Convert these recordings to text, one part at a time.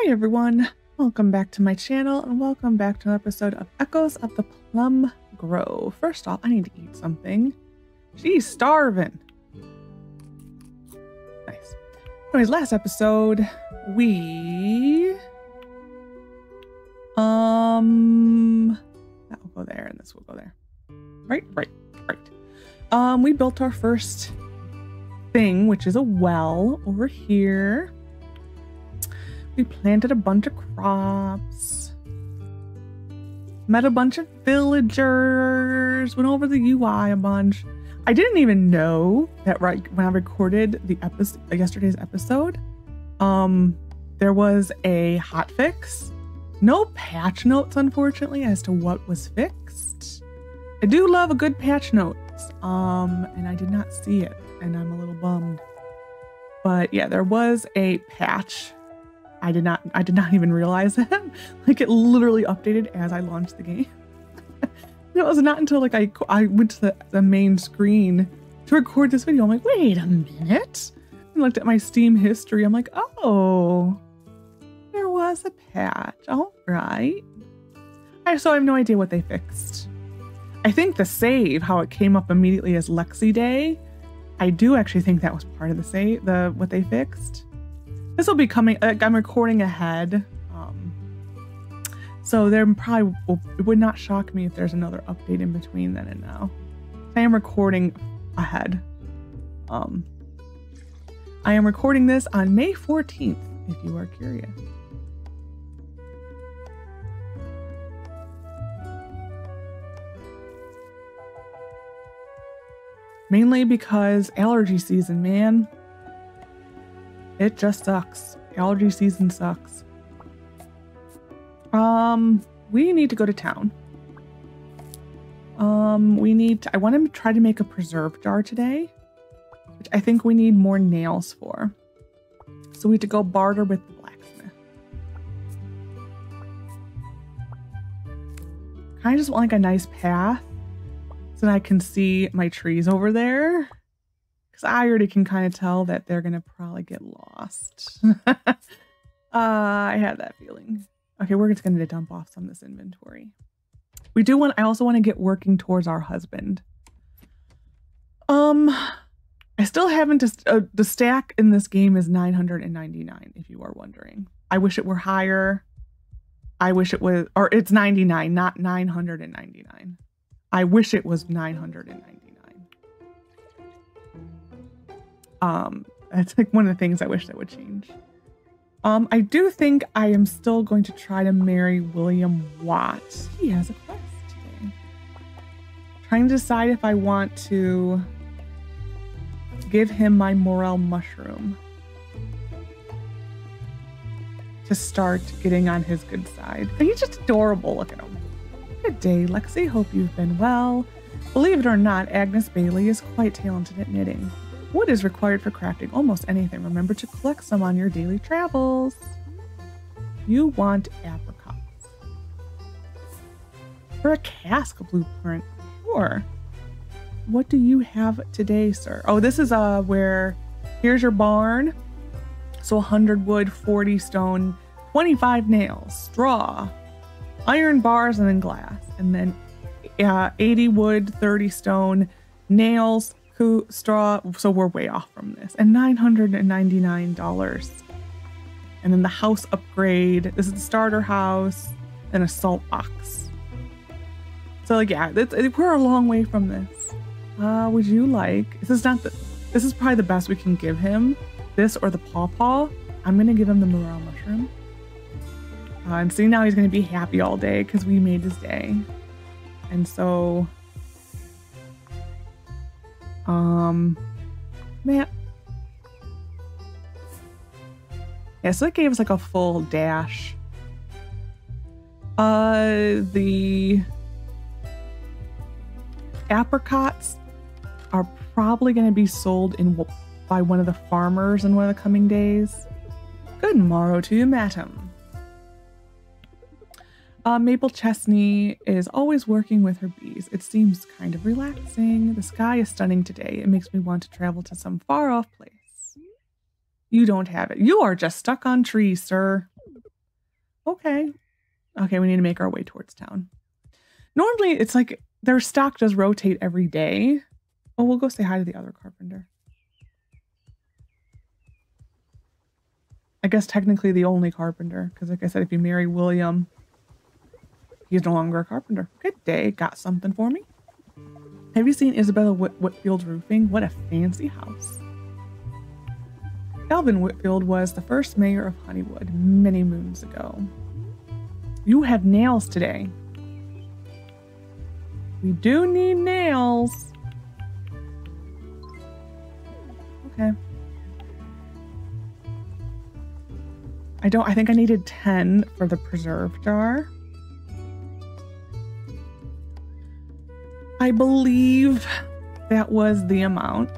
Hi everyone, welcome back to my channel and welcome back to an episode of Echoes of the Plum Grove. First off, I need to eat something. She's starving. Nice. Anyways, last episode we that will go there and this will go there. Right. We built our first thing, which is a well over here. We planted a bunch of crops, met a bunch of villagers, went over the UI a bunch. I didn't even know that when I recorded the episode, yesterday's episode, there was a hotfix. No patch notes, unfortunately, as to what was fixed. I do love a good patch notes, and I did not see it, and I'm a little bummed. But yeah, there was a patch. I did not even realize that. Like, it literally updated as I launched the game. It was not until like I went to the main screen to record this video. I'm like, wait a minute. I looked at my Steam history. I'm like, oh, there was a patch. All right. So I have no idea what they fixed. I think the save, how it came up immediately as Lexi Day, I do actually think that was part of the save, what they fixed. This will be coming, I'm recording ahead, so there probably it would not shock me if there's another update in between then and now. I am recording ahead. I am recording this on May 14th, if you are curious. Mainly because allergy season, man. It just sucks. Allergy season sucks. We need to go to town. I want to try to make a preserve jar today, which I think we need more nails for. So we have to go barter with the blacksmith. I just want like a nice path so that I can see my trees over there. I already can kind of tell that they're going to probably get lost. I had that feeling. Okay, we're just going to dump off some of this inventory. I also want to get working towards our husband. I still haven't, the stack in this game is 999, if you are wondering. I wish it were higher. I wish it was, or it's 99, not 999. I wish it was 999. That's like one of the things I wish that would change. I do think I am still going to try to marry William Watt. He has a quest today. Trying to decide if I want to give him my morel mushroom to start getting on his good side. And he's just adorable. Look at him. Good day, Lexi. Hope you've been well. Believe it or not, Agnes Bailey is quite talented at knitting. Wood is required for crafting almost anything. Remember to collect some on your daily travels. You want apricots. For a cask blueprint. Sure. What do you have today, sir? Oh, this is where, here's your barn. So 100 wood, 40 stone, 25 nails, straw, iron bars, and then glass. And then 80 wood, 30 stone, nails, straw, so we're way off from this, and $999. And then the house upgrade, this is the starter house and a salt box. So like, yeah, we're a long way from this. Would you like, this is probably the best we can give him, this or the pawpaw. I'm gonna give him the morel mushroom, and see, now he's gonna be happy all day because we made his day. And so man. Yeah, so it gave us like a full dash. The apricots are probably going to be sold by one of the farmers in one of the coming days. Good morrow to you, madam. Maple Chesney is always working with her bees. It seems kind of relaxing. The sky is stunning today. It makes me want to travel to some far-off place. You don't have it. You are just stuck on trees, sir. Okay. Okay, we need to make our way towards town. Normally, it's like their stock does rotate every day. Oh, we'll go say hi to the other carpenter. I guess technically the only carpenter, because like I said, if you marry William, he's no longer a carpenter. Good day. Got something for me? Have you seen Isabella Whitfield's roofing? What a fancy house. Alvin Whitfield was the first mayor of Honeywood many moons ago. You have nails today. We do need nails. Okay. I think I needed 10 for the preserve jar. I believe that was the amount.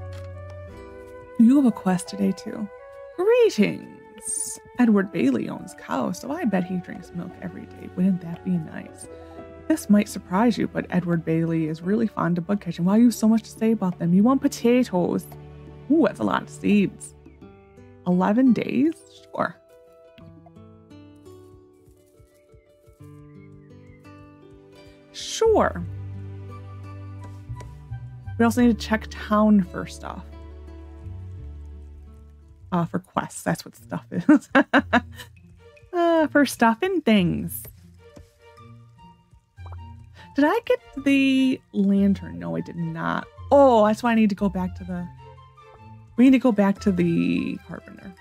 You have a quest today too. Greetings. Edward Bailey owns cows, so I bet he drinks milk every day. Wouldn't that be nice? This might surprise you, but Edward Bailey is really fond of bug catching. Why you so much to say about them? You want potatoes? Ooh, that's a lot of seeds. 11 days? Sure. Sure. We also need to check town for stuff. For quests, that's what stuff is. For stuff and things. Did I get the lantern? No, I did not. Oh, that's why I need to go back to the... We need to go back to the carpenter.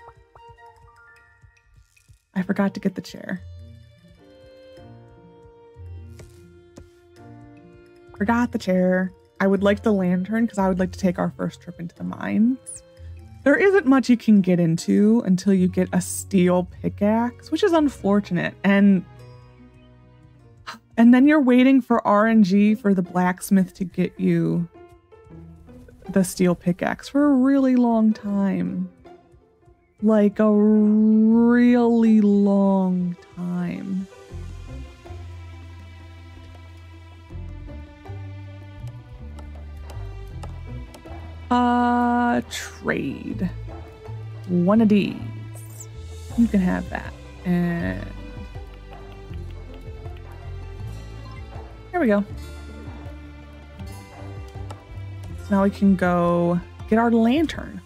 I forgot to get the chair. Forgot the chair. I would like the lantern because I would like to take our first trip into the mines. There isn't much you can get into until you get a steel pickaxe, which is unfortunate. And then you're waiting for RNG for the blacksmith to get you the steel pickaxe for a really long time. Like a really long time. Trade. One of these. You can have that. And there we go. So now we can go get our lantern.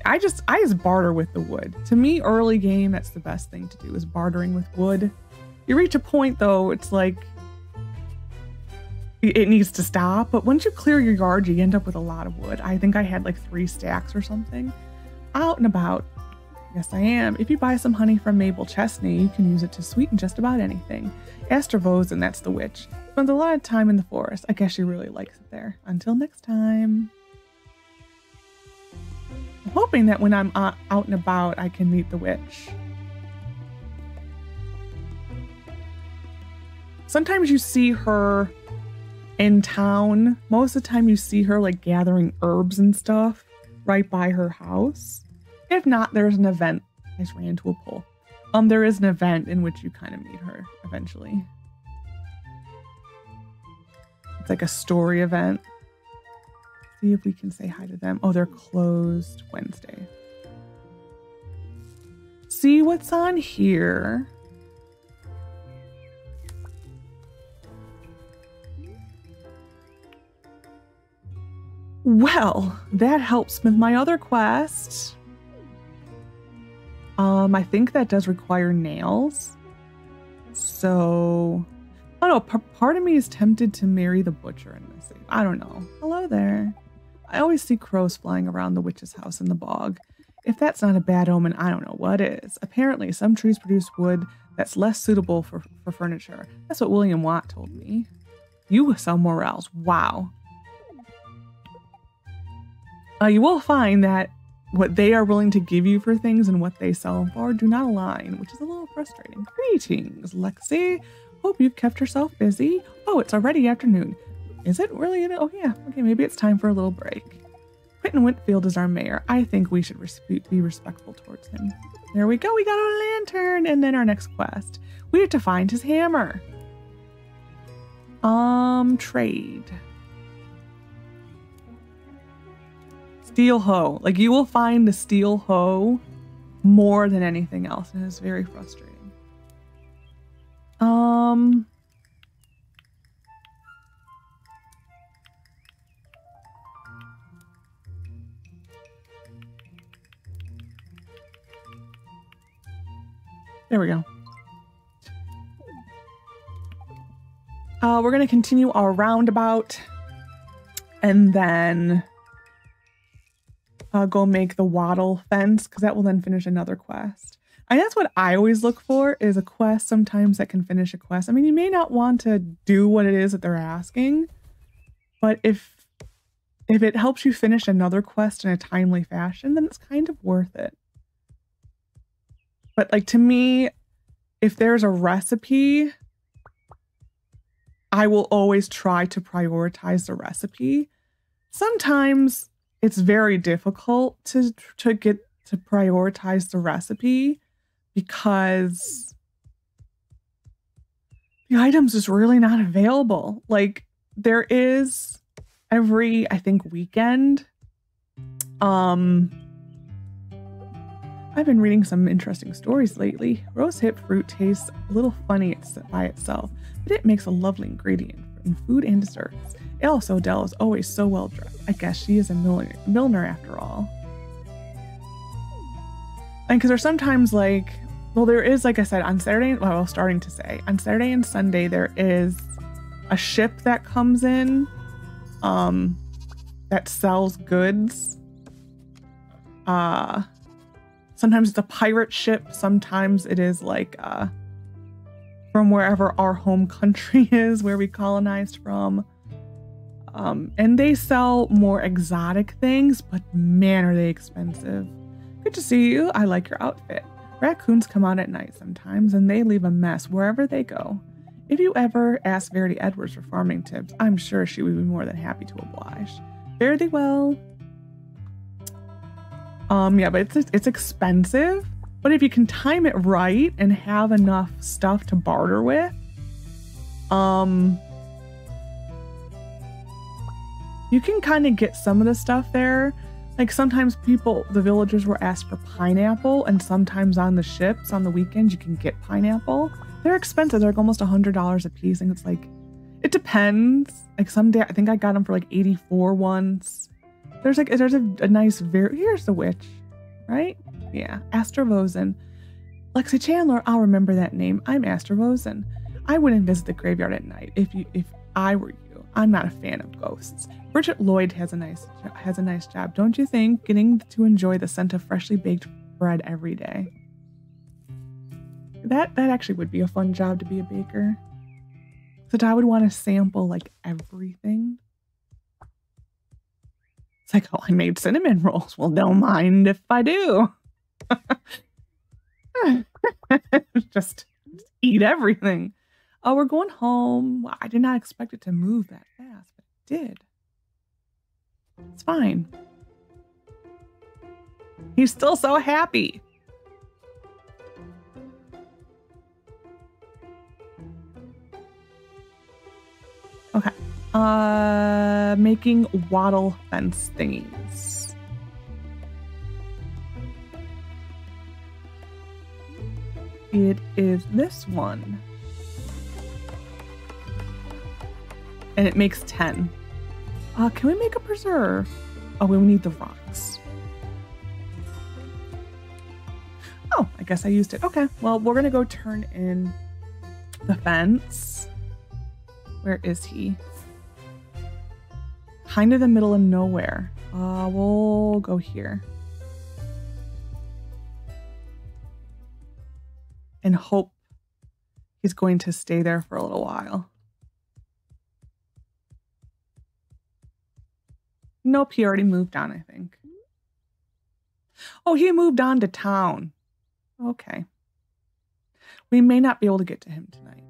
I just barter with the wood. To me, early game, that's the best thing to do is bartering with wood. You reach a point though, it's like it needs to stop, but once you clear your yard, you end up with a lot of wood. I think I had like 3 stacks or something. Out and about. Yes, I am. If you buy some honey from Mabel Chesney, you can use it to sweeten just about anything. Esther Vosen, that's the witch, spends a lot of time in the forest. I guess she really likes it there. Until next time. I'm hoping that when I'm out and about, I can meet the witch. Sometimes you see her in town. Most of the time you see her like gathering herbs and stuff right by her house. If not, there's an event. I just ran into a pole. There is an event in which you kind of meet her eventually. It's like a story event. See if we can say hi to them. Oh, they're closed Wednesday. See what's on here. Well, that helps with my other quest. I think that does require nails. So, I don't know, part of me is tempted to marry the butcher in this. I don't know. Hello there. I always see crows flying around the witch's house in the bog. If that's not a bad omen, I don't know what is. Apparently, some trees produce wood that's less suitable for furniture. That's what William Watt told me. You somewhere else. Wow. You will find that what they are willing to give you for things and what they sell them for do not align, which is a little frustrating. Greetings, Lexi. Hope you've kept yourself busy. Oh, it's already afternoon. Is it really? Oh, yeah. Okay, maybe it's time for a little break. Quentin Whitfield is our mayor. I think we should be respectful towards him. There we go. We got our lantern. And then our next quest. We have to find his hammer. Trade. Steel hoe. Like, you will find the steel hoe more than anything else, and it's very frustrating. There we go. We're going to continue our roundabout and then go make the wattle fence because that will then finish another quest. And that's what I always look for is a quest sometimes that can finish a quest. I mean, you may not want to do what it is that they're asking, but if it helps you finish another quest in a timely fashion, then it's kind of worth it. But like to me, if there's a recipe, I will always try to prioritize the recipe. Sometimes it's very difficult to get to prioritize the recipe because the item's just really not available. Like there is every, I think, weekend. I've been reading some interesting stories lately. Rosehip fruit tastes a little funny by itself, but it makes a lovely ingredient in food and desserts. Also, Adele is always so well dressed. I guess she is a milliner after all. And because there's sometimes like, well, there is, like I said, on Saturday, well, I was starting to say, on Saturday and Sunday, there is a ship that comes in that sells goods. Sometimes it's a pirate ship. Sometimes it is like from wherever our home country is, where we colonized from. And they sell more exotic things, but man, are they expensive. Good to see you. I like your outfit. Raccoons come out at night sometimes, and they leave a mess wherever they go. If you ever ask Verity Edwards for farming tips, I'm sure she would be more than happy to oblige. Fare thee well. Yeah, but it's expensive. But if you can time it right and have enough stuff to barter with, you can kind of get some of the stuff there. Like sometimes the villagers were asked for pineapple, and sometimes on the ships on the weekends you can get pineapple. They're expensive. They're like almost $100 a piece, and it's like, it depends. Like someday I think I got them for like 84 once. There's a nice here's the witch, right? Yeah, Astrovosen. Lexi Chandler, I'll remember that name. I'm Astrovosen. I wouldn't visit the graveyard at night if I were you. I'm not a fan of ghosts. Bridget Lloyd has a nice job, don't you think? Getting to enjoy the scent of freshly baked bread every day. That actually would be a fun job to be a baker. So I would want to sample like everything. It's like, oh, I made cinnamon rolls. Well, don't mind if I do. Just eat everything. Oh, we're going home. Well, I did not expect it to move that fast, but it did. It's fine. He's still so happy. Okay. Making wattle fence thingies. It is this one. And it makes 10. Can we make a preserve? Oh, we need the rocks. Oh, I guess I used it. Okay, well, we're gonna go turn in the fence. Where is he? Kind of the middle of nowhere. We'll go here. And hope he's going to stay there for a little while. Nope, he already moved on, I think. Oh, he moved on to town. Okay. We may not be able to get to him tonight.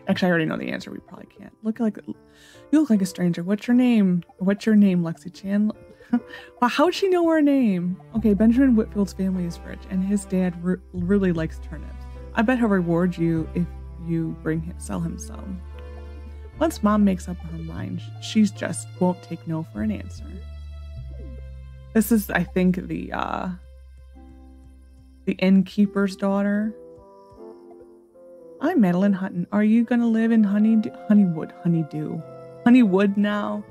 Actually, I already know the answer. We probably can't. You look like a stranger. What's your name? What's your name, Lexi Chan? Wow, how'd she know our name? Okay, Benjamin Whitfield's family is rich, and his dad really likes turnips. I bet he'll reward you if you sell him some. Once Mom makes up her mind, she's just won't take no for an answer. This is, I think, the The innkeeper's daughter. I'm Madeline Hutton. Are you going to live in Honeywood now?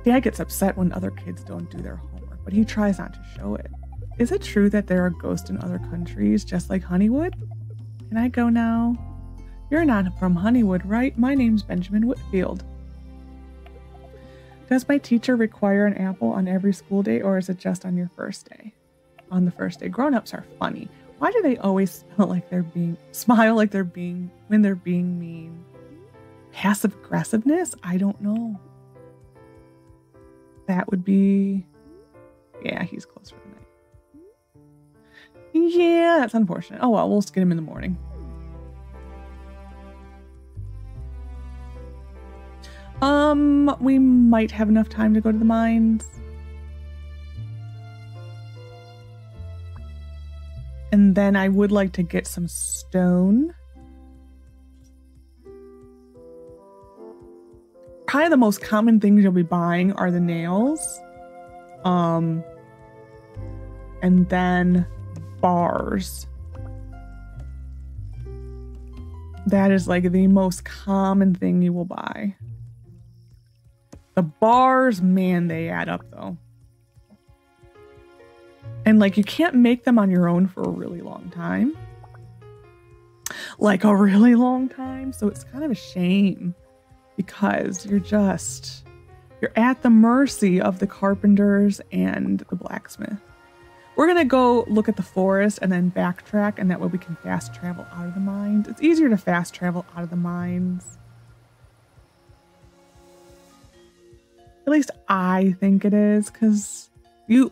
Dad gets upset when other kids don't do their homework, but he tries not to show it. Is it true that there are ghosts in other countries, just like Honeywood? Can I go now? You're not from Honeywood, right? My name's Benjamin Whitfield. Does my teacher require an apple on every school day, or is it just on your first day? On the first day. Grown-ups are funny. Why do they always smile like they're being mean? Passive aggressiveness? I don't know. That would be... Yeah, he's closed for the night. Yeah, that's unfortunate. Oh well, we'll just get him in the morning. We might have enough time to go to the mines. And then I would like to get some stone. Probably the most common things you'll be buying are the nails. And then bars. That is like the most common thing you will buy. The bars, man, they add up though. And like you can't make them on your own for a really long time. Like a really long time. So it's kind of a shame because you're at the mercy of the carpenters and the blacksmith. We're going to go look at the forest and then backtrack, and that way we can fast travel out of the mines. It's easier to fast travel out of the mines. At least I think it is, because you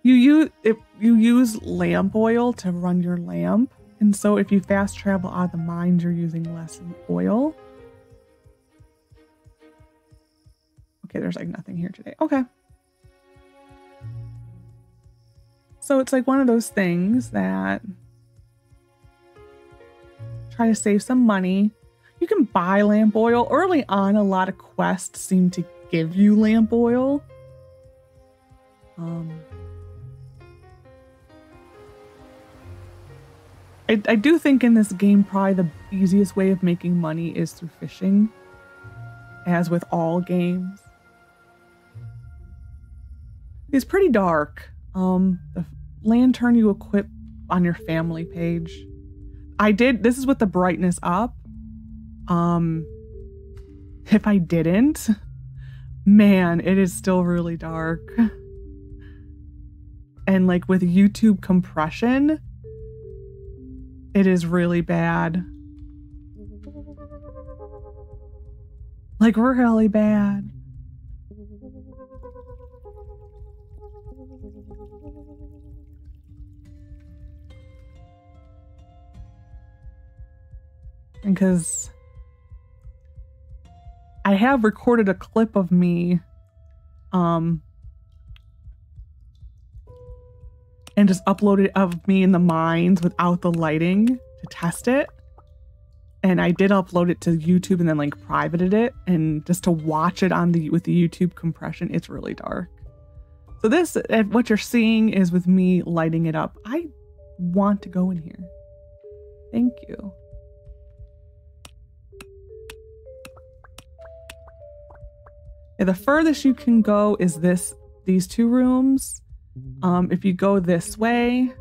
use lamp oil to run your lamp, and so if you fast travel out of the mines, you're using less oil. Okay, there's like nothing here today. Okay. So it's like one of those things that try to save some money. You can buy lamp oil. Early on, a lot of quests seem to give you lamp oil. I do think in this game, probably the easiest way of making money is through fishing, as with all games. It's pretty dark. The lantern you equip on your family page. This is with the brightness up. If I didn't, man, it is still really dark. And like with YouTube compression, it is really bad. Like really bad. Because I have recorded a clip of me and just uploaded of me in the mines without the lighting to test it. And I did upload it to YouTube and then like privated it, and just to watch it on with the YouTube compression, it's really dark. So this, what you're seeing is with me lighting it up. I want to go in here. Thank you. Yeah, the furthest you can go is these two rooms. If you go this way,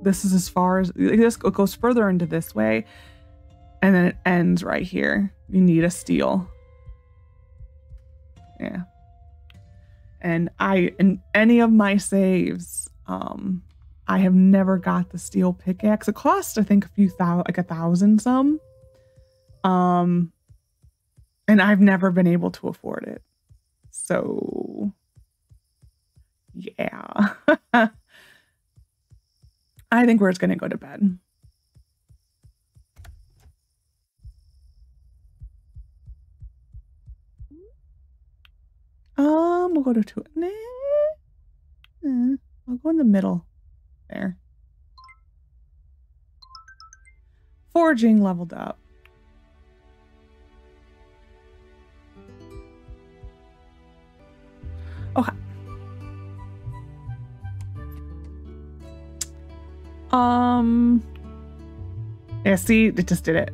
this is as far as this goes further into this way, and then it ends right here. You need a steel. Yeah. And in any of my saves, I have never got the steel pickaxe. It costs, I think, like 1,000 some. And I've never been able to afford it. So, yeah. I think we're just going to go to bed. We'll go to two. I'll go in the middle. There. Foraging leveled up. Okay. Yeah, see, it just did it.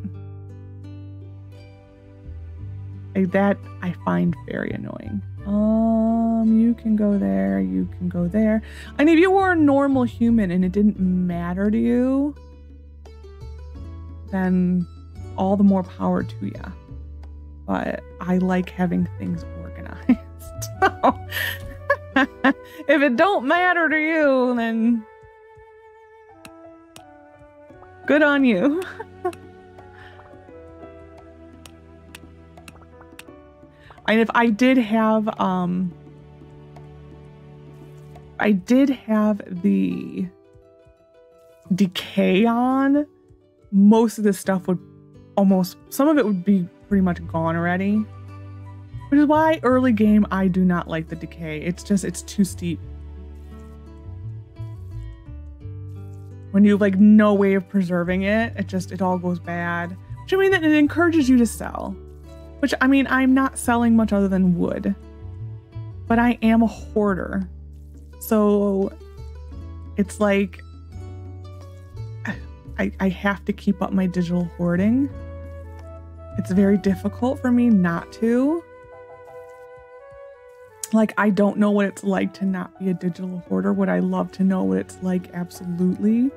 That I find very annoying. You can go there, you can go there. And if you were a normal human and it didn't matter to you, then all the more power to you. But I like having things organized. So, if it don't matter to you, then good on you. And if I did have the decay on, most of this stuff would some of it would be pretty much gone already. Which is why early game I do not like the decay. It's too steep. When you have like no way of preserving it, it all goes bad. Which I mean that it encourages you to sell. Which I mean I'm not selling much other than wood. But I am a hoarder. So it's like I have to keep up my digital hoarding. It's very difficult for me not to. Like, I don't know what it's like to not be a digital hoarder. Would I love to know what it's like? Absolutely.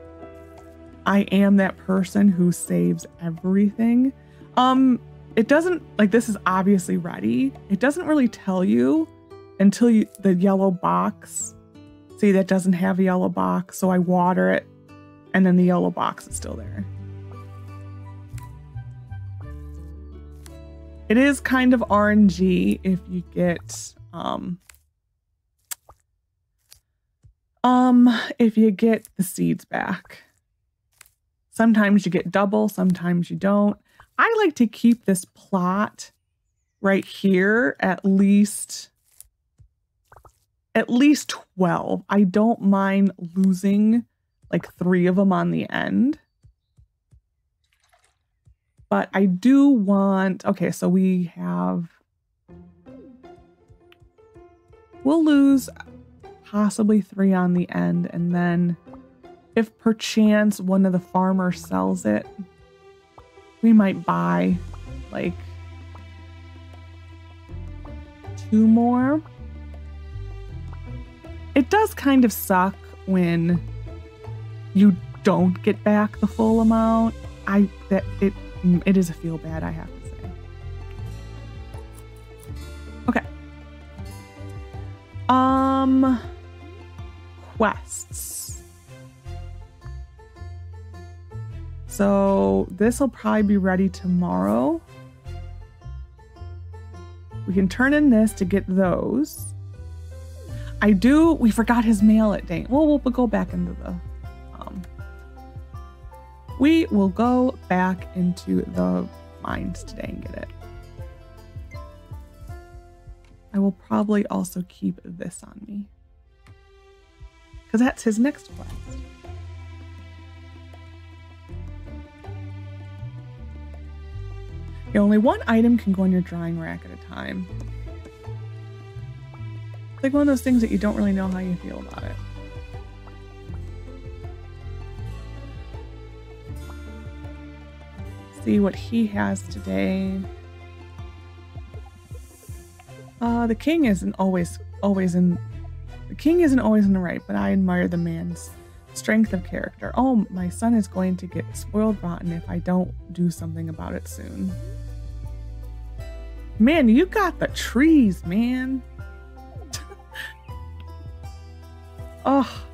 I am that person who saves everything. It doesn't, like, this is obviously ready. It doesn't really tell you until the yellow box. See, that doesn't have a yellow box, so I water it, and then the yellow box is still there. It is kind of RNG if you get if you get the seeds back. Sometimes you get double, sometimes you don't. I like to keep this plot right here at least 12. I don't mind losing like 3 of them on the end. But I do want, okay, so we'll lose possibly 3 on the end, and then if perchance one of the farmers sells it, we might buy like 2 more. It does kind of suck when you don't get back the full amount. It is a feel bad, I have to say. Okay. Quests. So this will probably be ready tomorrow. We can turn in this to get those. We forgot his mail at Dane. Well, we'll go back into the, we will go back into the mines today and get it. I will probably also keep this on me, because that's his next quest. Only one item can go on your drying rack at a time. It's like one of those things that you don't really know how you feel about it. See what he has today. The king isn't always in the right, but I admire the man's strength of character. Oh, my son is going to get spoiled rotten if I don't do something about it soon. Man, you got the trees, man. Oh.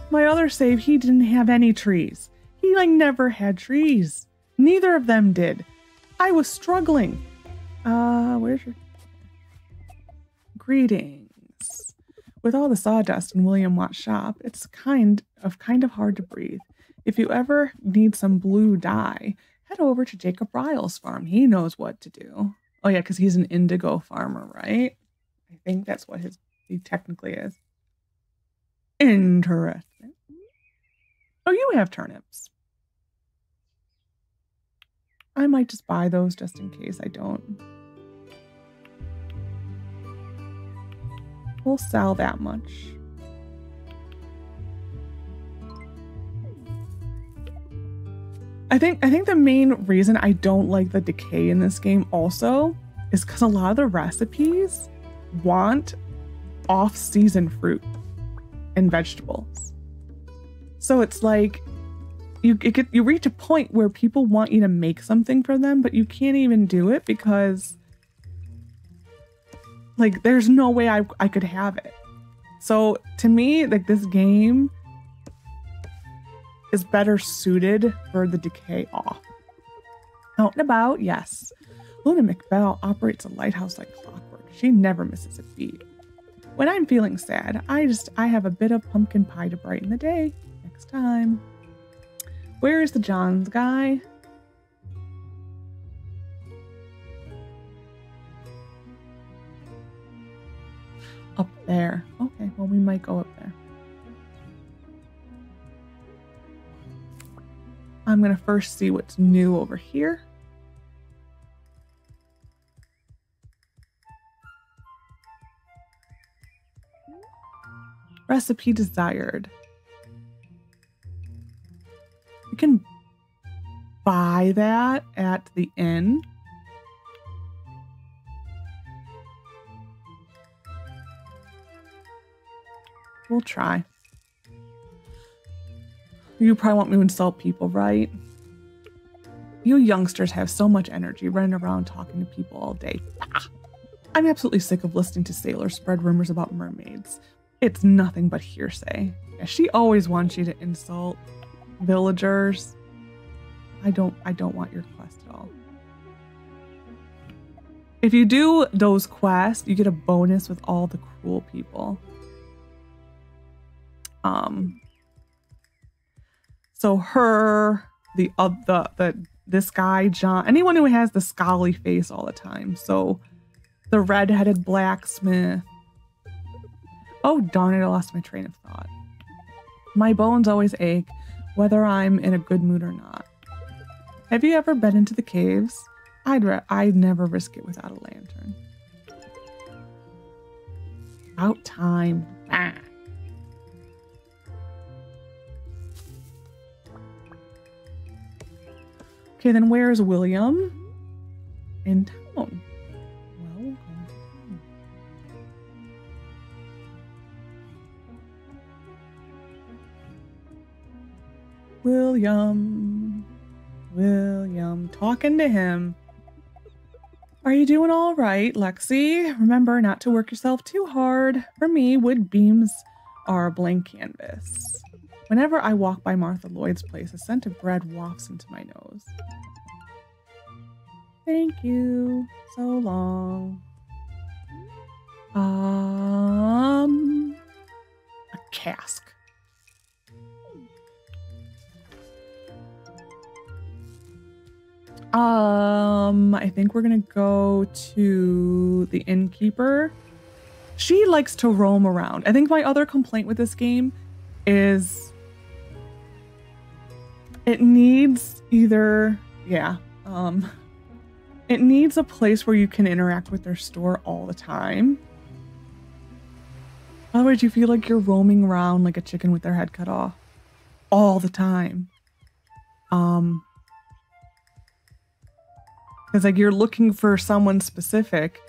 My other save, he didn't have any trees. He like never had trees. Neither of them did. I was struggling. Where's your greetings? With all the sawdust in William Watt's shop, it's kind of hard to breathe. If you ever need some blue dye, head over to Jacob Ryle's farm. He knows what to do. Oh yeah, because he's an indigo farmer, right? I think that's what he technically is. Interesting. Oh, you have turnips. I might just buy those just in case I don't. We'll sell that much. think the main reason I don't like the decay in this game also is because a lot of the recipes want off-season fruit and vegetables. So it's like you reach a point where people want you to make something for them, but you can't even do it because like there's no way I could have it. So to me, like this game is better suited for the decay off. Out and about, yes. Luna McBell operates a lighthouse like clockwork. She never misses a beat. When I'm feeling sad, I have a bit of pumpkin pie to brighten the day. Next time. Where is the Johns guy? Up there. Okay, well we might go up there. I'm gonna first see what's new over here. Recipe desired. You can buy that at the inn. We'll try. You probably want me to insult people, right? You youngsters have so much energy running around talking to people all day. I'm absolutely sick of listening to sailors spread rumors about mermaids. It's nothing but hearsay. Yeah, she always wants you to insult villagers. I don't want your quest at all. If you do those quests, you get a bonus with all the cruel people. So her, this guy, John, anyone who has the scowly face all the time. So the red-headed blacksmith. Oh, darn it, I lost my train of thought. My bones always ache, whether I'm in a good mood or not. Have you ever been into the caves? I'd never risk it without a lantern. About time. Ah. Okay, then where's William? In town. Well, we'll go into town. William, talking to him. Are you doing all right, Lexi? Remember not to work yourself too hard. For me, wood beams are a blank canvas. Whenever I walk by Martha Lloyd's place, a scent of bread wafts into my nose. Thank you. So long. A cask. I think we're gonna go to the innkeeper. She likes to roam around. I think my other complaint with this game is it needs either, it needs a place where you can interact with their store all the time. Otherwise, you feel like you're roaming around like a chicken with their head cut off all the time. Because like you're looking for someone specific,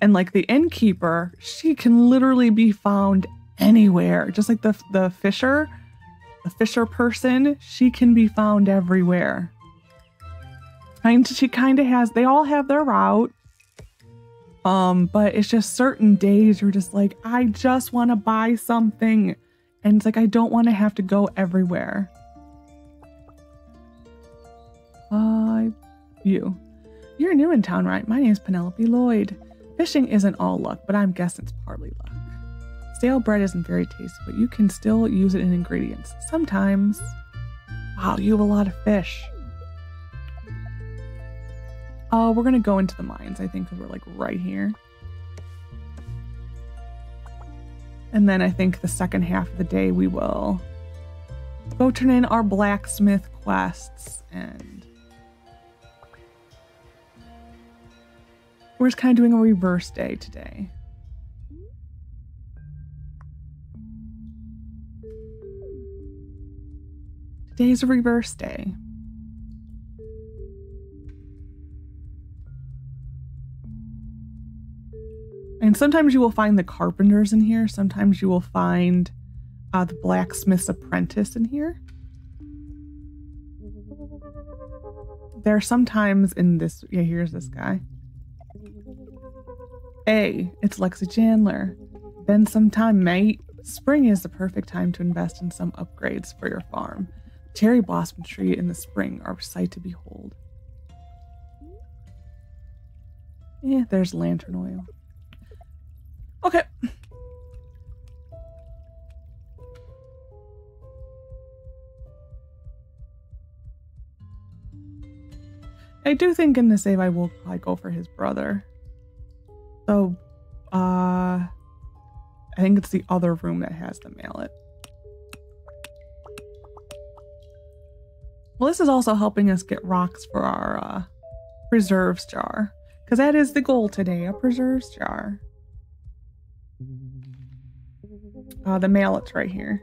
and like the innkeeper, she can literally be found anywhere. Just like the fisher person, she can be found everywhere. And she kind of has, they all have their route. But it's just certain days you're just like, I just want to buy something. And it's like, I don't want to have to go everywhere. You're new in town, right? My name's Penelope Lloyd. Fishing isn't all luck, but I'm guessing it's partly luck. Stale bread isn't very tasty, but you can still use it in ingredients. Sometimes. Wow, you have a lot of fish. We're gonna go into the mines, I think, because we're like right here. And then I think the second half of the day we will go turn in our blacksmith quests, and we're just kind of doing a reverse day today. Today's a reverse day. And sometimes you will find the carpenters in here. Sometimes you will find the blacksmith's apprentice in here. There are sometimes in this, yeah, here's this guy. Hey, it's Lexi Chandler. Been some time, mate. Spring is the perfect time to invest in some upgrades for your farm. Cherry blossom tree in the spring are a sight to behold. Yeah, there's lantern oil. Okay. I do think in the save I will probably go for his brother. So, I think it's the other room that has the mallet. Well, this is also helping us get rocks for our preserves jar. Because that is the goal today, a preserves jar. The mallet's right here.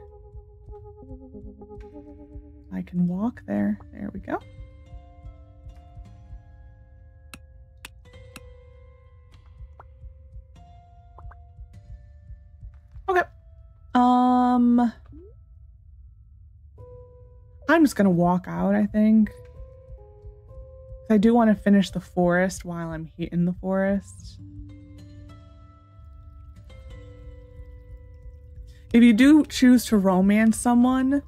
I can walk there. There we go. Okay. I'm just gonna walk out, I think. I do want to finish the forest while I'm in the forest. If you do choose to romance someone,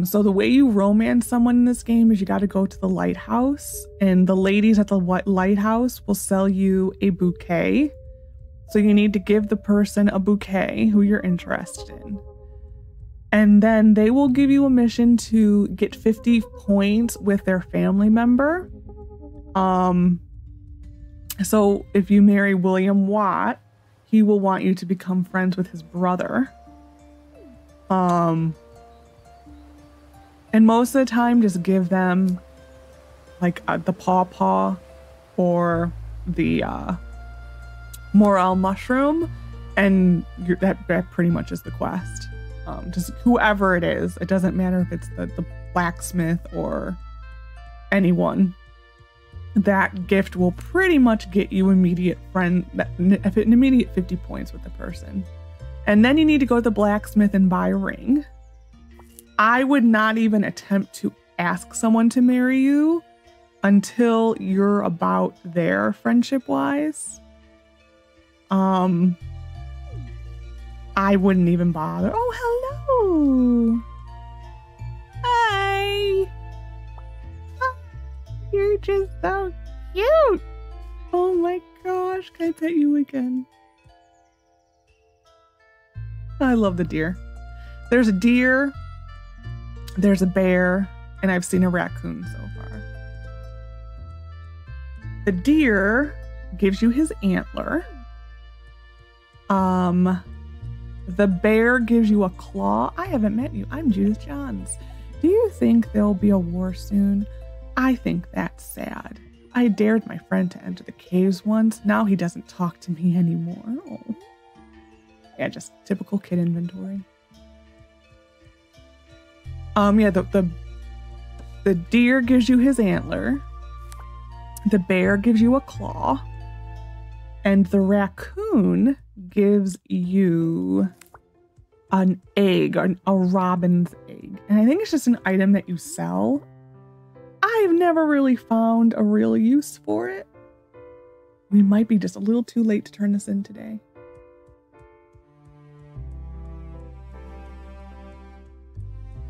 so the way you romance someone in this game is you got to go to the lighthouse, and the ladies at the lighthouse will sell you a bouquet. So you need to give the person a bouquet who you're interested in. And then they will give you a mission to get 50 points with their family member. So if you marry William Watt, he will want you to become friends with his brother. And most of the time, just give them like the pawpaw or the morel mushroom, and that pretty much is the quest. Just whoever it is, it doesn't matter if it's the blacksmith or anyone. That gift will pretty much get you immediate 50 points with the person. And then you need to go to the blacksmith and buy a ring. I would not even attempt to ask someone to marry you until you're about there friendship-wise. I wouldn't even bother. Oh, hello. Hi. You're just so cute. Oh my gosh. Can I pet you again? I love the deer. There's a deer. There's a bear. And I've seen a raccoon so far. The deer gives you his antler. The bear gives you a claw. I haven't met you. I'm Judith Johns. Do you think there'll be a war soon? I think that's sad. I dared my friend to enter the caves once. Now he doesn't talk to me anymore. Oh. Yeah, just typical kid inventory. Yeah, the deer gives you his antler. The bear gives you a claw. And the raccoon gives you an egg, a robin's egg. And I think it's just an item that you sell. I've never really found a real use for it. We might be just a little too late to turn this in today.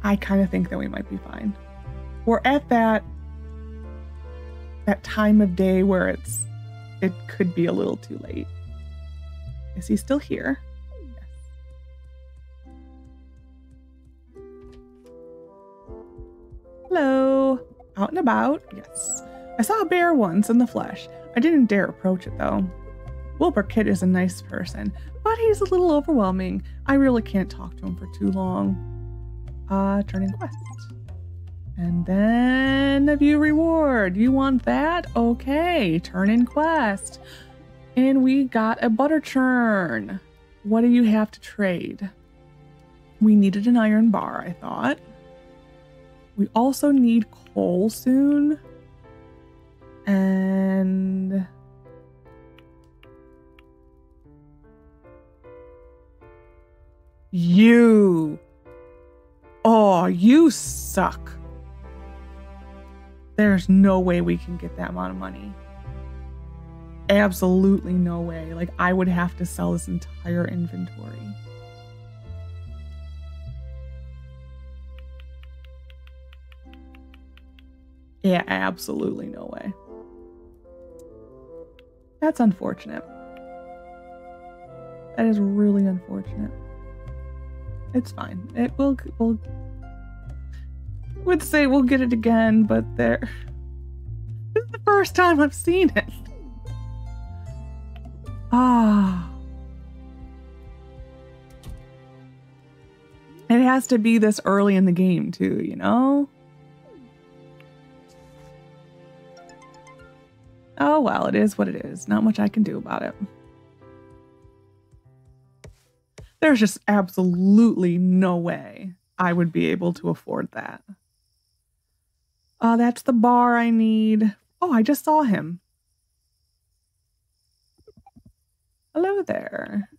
I kind of think that we might be fine. We're at that time of day where it could be a little too late. Is he still here? Yes. Hello. Out and about? Yes. I saw a bear once in the flesh. I didn't dare approach it though. Wilbur Kid is a nice person, but he's a little overwhelming. I really can't talk to him for too long. Turn in quest. And then a view reward. You want that? Okay, turn in quest. And we got a butter churn. What do you have to trade? We needed an iron bar, I thought. We also need coal soon. And You. Oh, you suck. There's no way we can get that amount of money. Absolutely no way. Like, I would have to sell this entire inventory. Yeah, absolutely no way. That's unfortunate. That is really unfortunate. It's fine. It will would say we'll get it again, but this is the first time I've seen it. It has to be this early in the game too, you know? Oh well, it is what it is. Not much I can do about it. There's just absolutely no way I would be able to afford that. That's the bar I need. Oh, I just saw him. Hello there.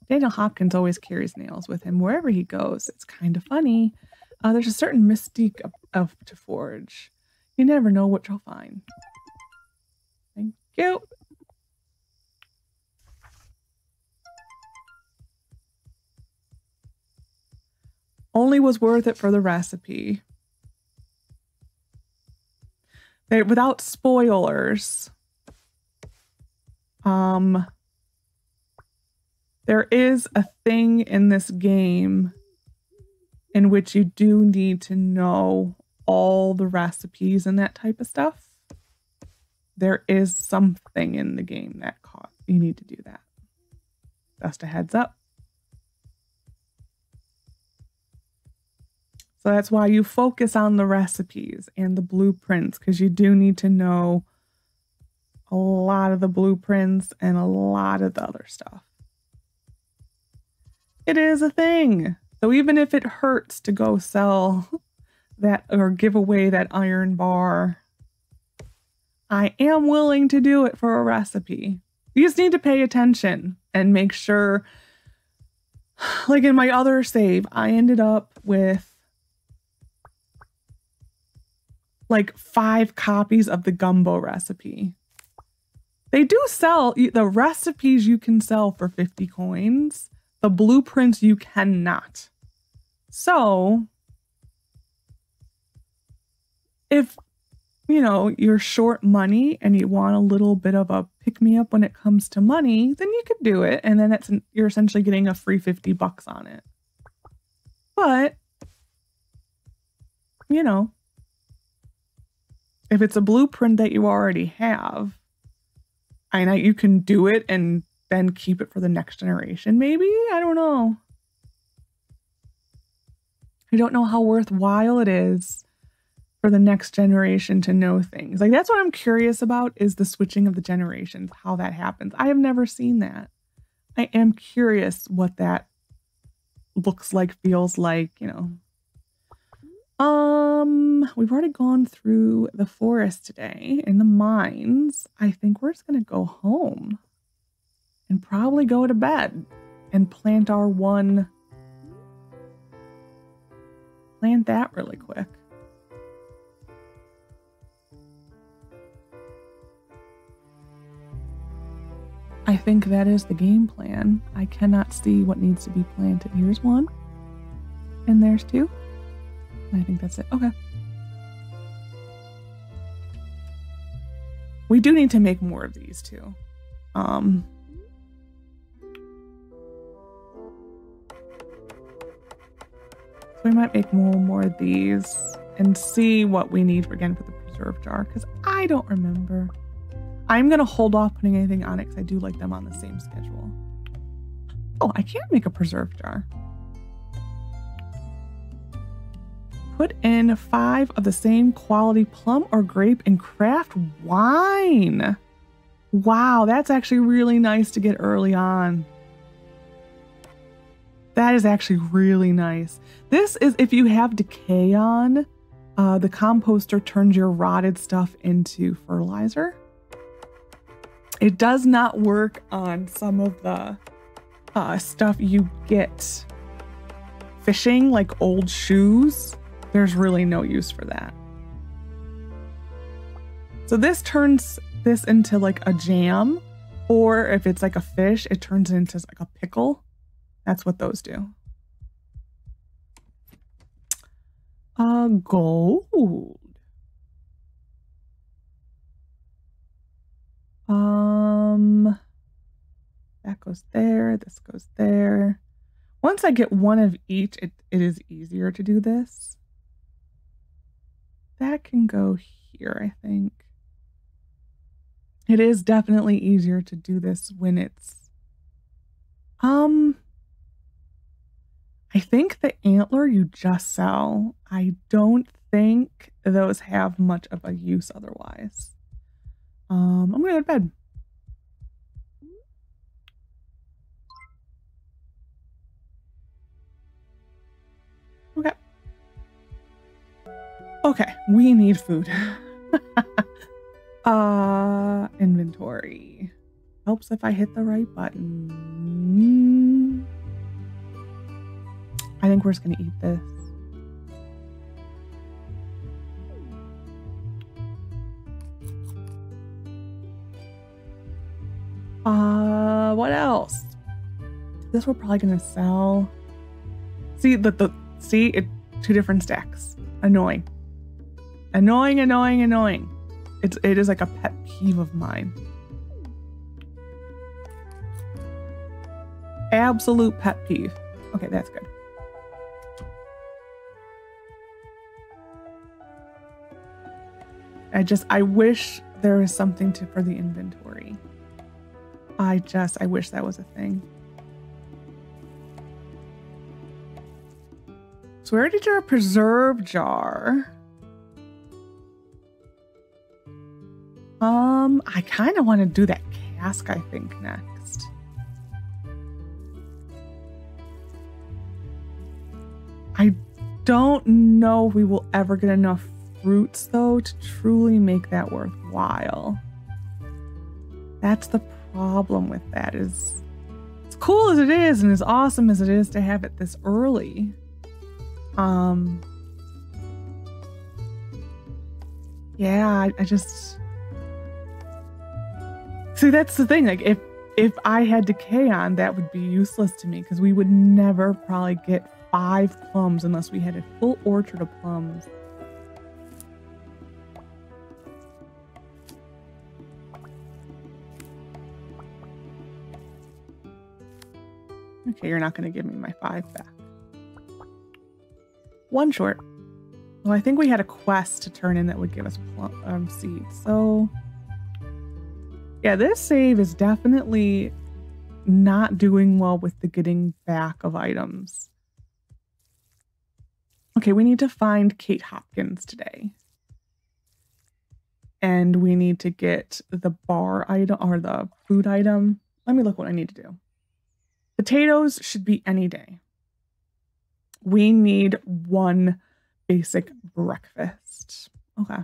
Daniel Hopkins always carries nails with him wherever he goes. It's kind of funny. There's a certain mystique of to forage. You never know what you'll find. Thank you. Only was worth it for the recipe. Without spoilers, there is a thing in this game in which you do need to know all the recipes and that type of stuff. There is something in the game that you need to do that. Just a heads up. So that's why you focus on the recipes and the blueprints, because you do need to know a lot of the blueprints and a lot of the other stuff. It is a thing. So even if it hurts to go sell that or give away that iron bar, I am willing to do it for a recipe. You just need to pay attention and make sure, like in my other save, I ended up with like 5 copies of the gumbo recipe. They do sell the recipes, you can sell for 50 coins. The blueprints you cannot. So if you know you're short money and you want a little bit of a pick-me-up when it comes to money, then you could do it, and then you're essentially getting a free $50 on it. But you know, if it's a blueprint that you already have, I know you can do it and then keep it for the next generation, maybe? I don't know. I don't know how worthwhile it is for the next generation to know things. Like, that's what I'm curious about, is the switching of the generations, how that happens. I have never seen that. I am curious what that looks like, feels like, you know. We've already gone through the forest today and the mines. I think we're just going to go home and probably go to bed and plant that really quick. I think that is the game plan. I cannot see what needs to be planted. Here's 1 and there's 2. I think that's it. Okay. We do need to make more of these too. So we might make more of these and see what we need for the preserve jar, because I don't remember. I'm going to hold off putting anything on it because I do like them on the same schedule. Oh, I can't make a preserve jar. Put in 5 of the same quality plum or grape and craft wine. Wow, that's actually really nice to get early on. That is actually really nice. This is if you have decay on, the composter turns your rotted stuff into fertilizer. It does not work on some of the stuff you get fishing, like old shoes, there's really no use for that. So this turns this into like a jam, or if it's like a fish, it turns it into like a pickle. That's what those do. Gold. That goes there, this goes there. Once I get one of each, it is easier to do this. That can go here, I think. It is definitely easier to do this when it's I think the antler you just sell. I don't think those have much of a use otherwise. I'm gonna go to bed. Okay. Okay, we need food. Inventory. Helps if I hit the right button. I think we're just gonna eat this. What else? This we're probably gonna sell. See see it, two different stacks. Annoying. Annoying, annoying, annoying. It is like a pet peeve of mine. Absolute pet peeve. Okay, that's good. I wish there was something for the inventory. I wish that was a thing. So we already did our preserve jar. I kind of want to do that cask, I think, next. I don't know if we will ever get enough fruits, though, to truly make that worthwhile. That's the problem with that, is as cool as it is and as awesome as it is to have it this early. Yeah, I just... See, that's the thing. Like, if I had decay on, that would be useless to me, because we would never probably get 5 plums unless we had a full orchard of plums. Okay, you're not going to give me my 5 back. 1 short. Well, I think we had a quest to turn in that would give us plum seeds. So, yeah, this save is definitely not doing well with the getting back of items. Okay, we need to find Kate Hopkins today. And we need to get the bar item or the food item. Let me look what I need to do. Potatoes should be any day. We need 1 basic breakfast. Okay.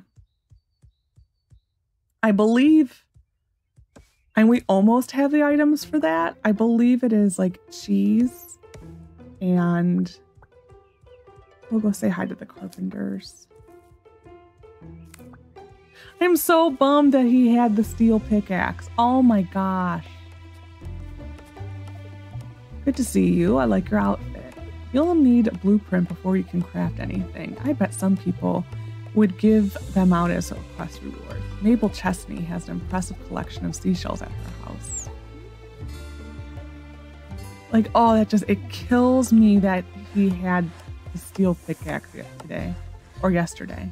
I believe, and we almost have the items for that. I believe it is like cheese, and we'll go say hi to the Carpenters. I'm so bummed that he had the steel pickaxe. Oh my gosh. Good to see you. I like your outfit. You'll need a blueprint before you can craft anything. I bet some people would give them out as a quest reward. Mabel Chesney has an impressive collection of seashells at her house. Like, oh, it kills me that he had the steel pickaxe today or yesterday.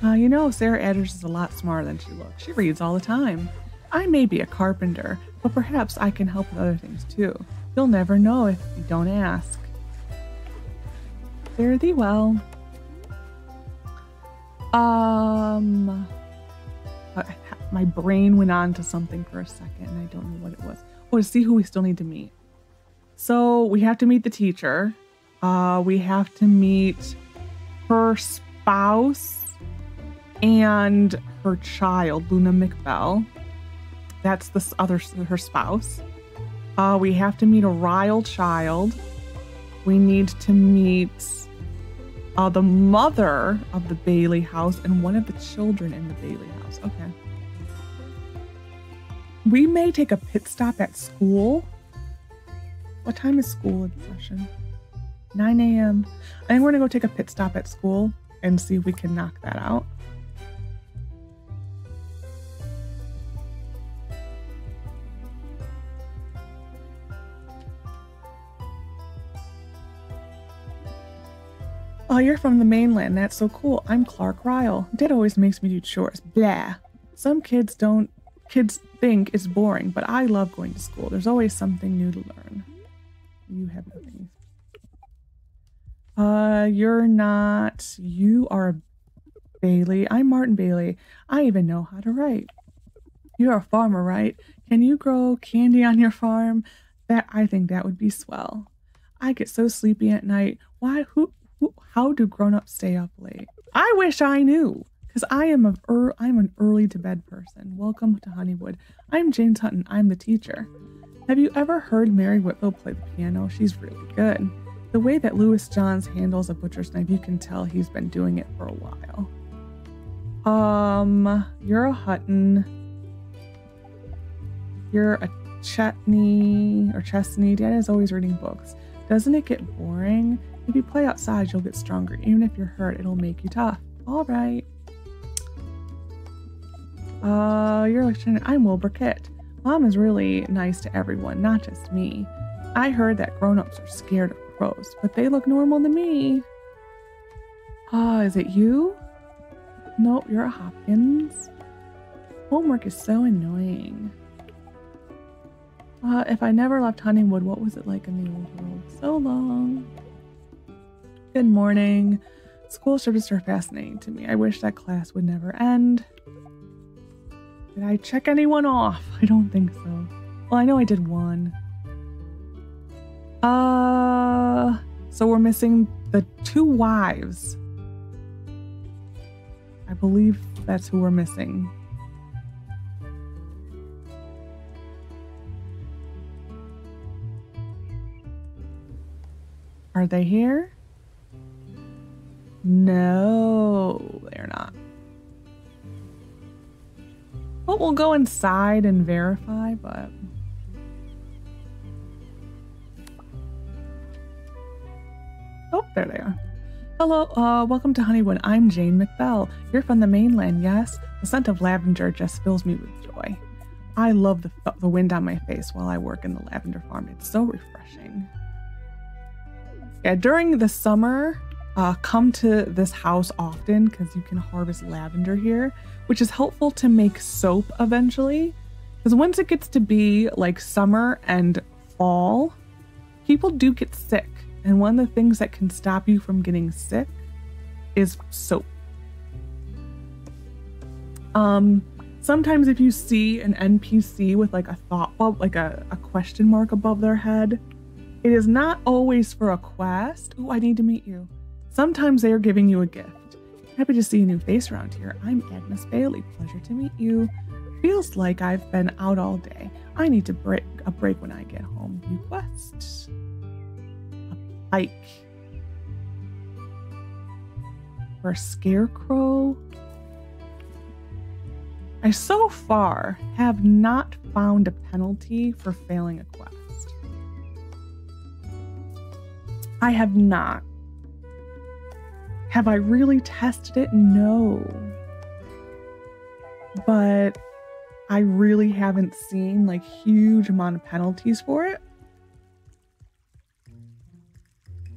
You know, Sarah Adders is a lot smarter than she looks. She reads all the time. I may be a carpenter, but perhaps I can help with other things too. You'll never know if you don't ask. Fare thee well. My brain went on to something for a second and I don't know what it was. Oh, to see who we still need to meet. So we have to meet the teacher. We have to meet her spouse and her child, Luna McBell. That's her spouse. We have to meet a Ryle child. We need to meet the mother of the Bailey house and one of the children in the Bailey house. Okay. We may take a pit stop at school. What time is school in session? 9 a.m. I think we're gonna go take a pit stop at school and see if we can knock that out. Oh, you're from the mainland. That's so cool. I'm Clark Ryle. Dad always makes me do chores. Blah. Some kids think it's boring, but I love going to school. There's always something new to learn. You have nothing. You're not. You are Bailey. I'm Martin Bailey. I even know how to write. You're a farmer, right? Can you grow candy on your farm? I think that would be swell. I get so sleepy at night. How do grown-ups stay up late? I wish I knew, because I'm an early to bed person. Welcome to Honeywood. I'm James Hutton. I'm the teacher. Have you ever heard Mary Whitfield play the piano? She's really good. The way that Louis Johns handles a butcher's knife, you can tell he's been doing it for a while. You're a Hutton. You're a Chesney. Dad is always reading books. Doesn't it get boring? If you play outside, you'll get stronger. Even if you're hurt, it'll make you tough. All right. You're a lieutenant. I'm Wilbur Kitt. Mom is really nice to everyone, not just me. I heard that grown-ups are scared of crows, but they look normal to me. Is it you? Nope, you're a Hopkins. Homework is so annoying. If I never left Honeywood, what was it like in the old world? So long. Good morning. School services are fascinating to me. I wish that class would never end. Did I check anyone off? I don't think so. Well, I know I did one. So we're missing the 2 wives. I believe that's who we're missing. Are they here? No, they're not. Well, we'll go inside and verify, but... Oh, there they are. Hello, welcome to Honeywood. I'm Jane McBell. You're from the mainland, yes? The scent of lavender just fills me with joy. I love the wind on my face while I work in the lavender farm. It's so refreshing. Yeah, during the summer, come to this house often because you can harvest lavender here, which is helpful to make soap eventually. Because once it gets to be like summer and fall, people do get sick. And one of the things that can stop you from getting sick is soap. Sometimes if you see an NPC with like a thought bubble, like a question mark above their head, it is not always for a quest. Oh, I need to meet you. Sometimes they are giving you a gift. Happy to see a new face around here. I'm Agnes Bailey. Pleasure to meet you. Feels like I've been out all day. I need to break a break when I get home. New quest. A pike. For a scarecrow. I so far have not found a penalty for failing a quest. I have not. Have I really tested it? No. But I really haven't seen like huge amount of penalties for it.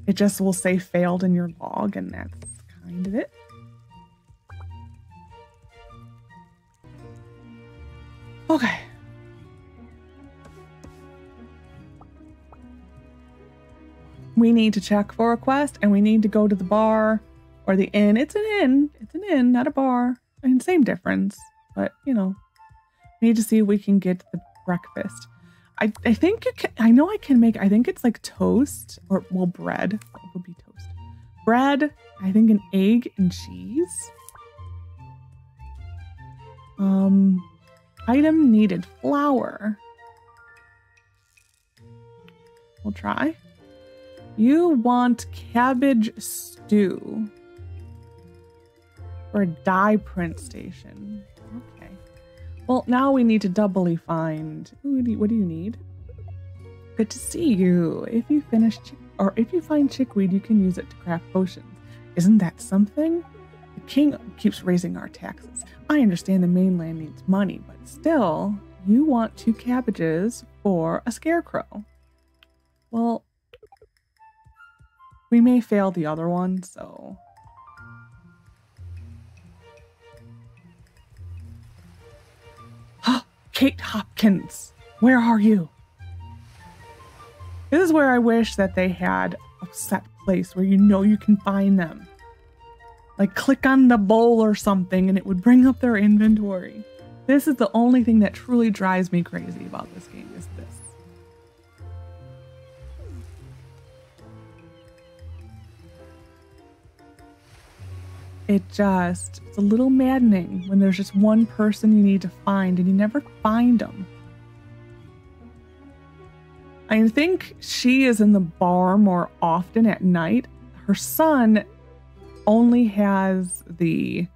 It just will say failed in your log, and that's kind of it. Okay. We need to check for a quest, and we need to go to the bar or the inn. It's an inn. It's an inn, not a bar. I mean, same difference, but you know, we need to see if we can get the breakfast. I think you can. I know I can make. I think it's like toast or well, bread. It would be toast. Bread. I think an egg and cheese. Item needed. Flour. We'll try. You want cabbage stew for a dye print station. Okay. Well, now we need to doubly find. What do you need? Good to see you. If you find chickweed, you can use it to craft potions. Isn't that something? The king keeps raising our taxes. I understand the mainland needs money, but still, you want 2 cabbages for a scarecrow. Well, we may fail the other one, so. Kate Hopkins, where are you? This is where I wish that they had a set place where you know you can find them. Like click on the bowl or something and it would bring up their inventory. This is the only thing that truly drives me crazy about this game is this. It's a little maddening when there's just one person you need to find and you never find them. I think she is in the bar more often at night. Her son only has the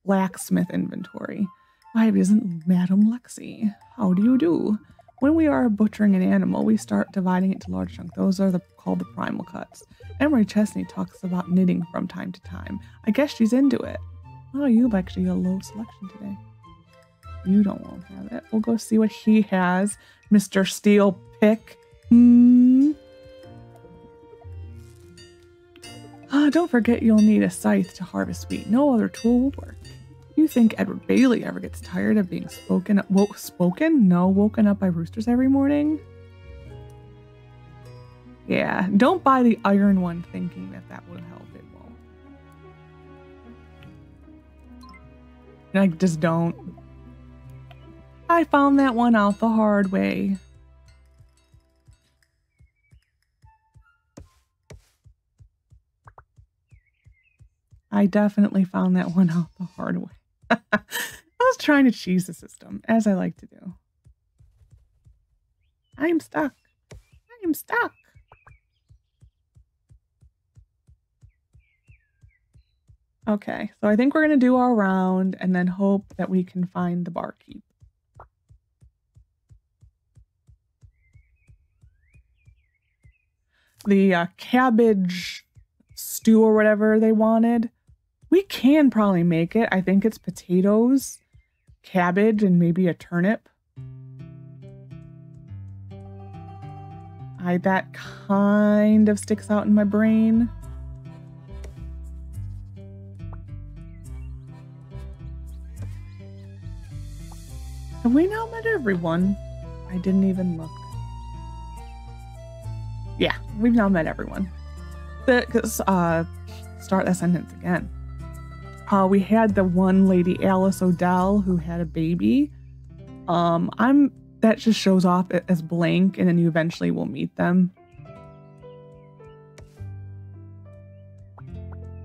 blacksmith inventory. Why isn't Madam Lexi? How do you do? When we are butchering an animal, we start dividing it to large chunks. Those are called the primal cuts. Emery Chesney talks about knitting from time to time. I guess she's into it. Oh, you've actually a low selection today. You won't have it. We'll go see what he has. Mr. Steel Pick. Don't forget you'll need a scythe to harvest wheat. No other tool will work. You think Edward Bailey ever gets tired of being woken up by roosters every morning? Yeah, don't buy the iron one thinking that will help. It won't. Like, just don't. I found that one out the hard way. I definitely found that one out the hard way. I was trying to cheese the system, as I like to do. I am stuck. I am stuck. Okay, so I think we're going to do our round and then hope that we can find the barkeep. The cabbage stew or whatever they wanted. We can probably make it. I think it's potatoes, cabbage, and maybe a turnip. That kind of sticks out in my brain. Have we now met everyone? I didn't even look. Yeah, we've now met everyone. Start that sentence again. We had the one lady, Alice Odell, who had a baby. That just shows off as blank, and then you eventually will meet them.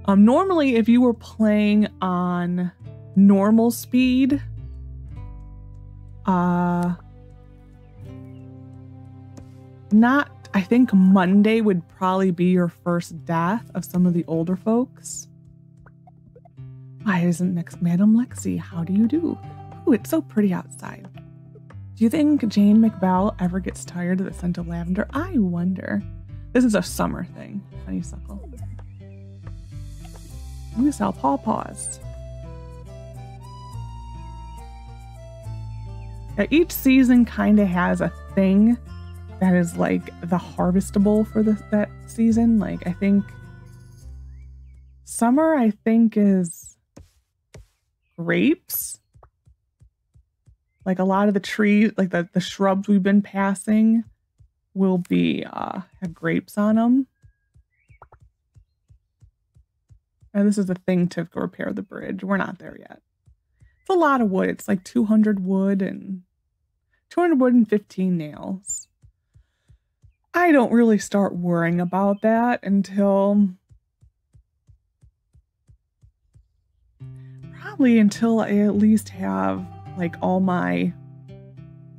Normally, if you were playing on normal speed, I think Monday would probably be your first death of some of the older folks. Why isn't next Madam Lexi? How do you do? Ooh, it's so pretty outside. Do you think Jane McBell ever gets tired of the scent of lavender? I wonder. This is a summer thing. Honeysuckle. You sell pawpaws. Yeah, each season kind of has a thing that is like the harvestable for that season. Like I think summer, I think is grapes. Like a lot of the trees, like the shrubs we've been passing will be have grapes on them. And this is the thing to repair the bridge. We're not there yet. It's a lot of wood. It's like 200 wood and 15 nails. I don't really start worrying about that until I at least have like all my